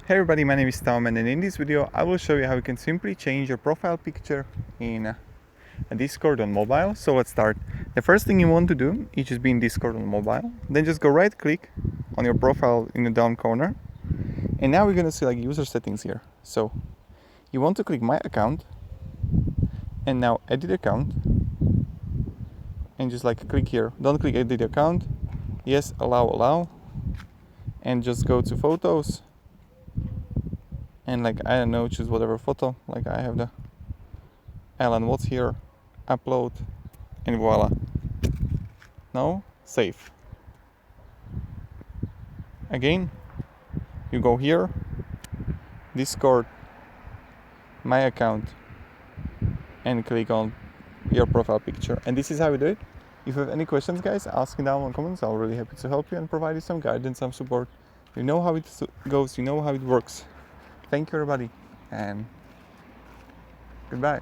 Hey everybody, my name is TaoMan, and in this video I will show you how you can simply change your profile picture in a Discord on mobile. So let's start. The first thing you want to do is just be in Discord on mobile, then just go right click on your profile in the down corner, and now we're gonna see like user settings here. So you want to click my account and now edit account, and just like click here. Don't click edit account, yes, allow, and just go to photos. And like, I don't know, choose whatever photo. Like I have the Alan Watts here, upload, and voila. Now save. Again, you go here, Discord, my account, and click on your profile picture. And this is how you do it. If you have any questions, guys, ask me down in the comments. I'm really happy to help you and provide you some guidance, some support. You know how it goes, you know how it works. Thank you everybody, and goodbye.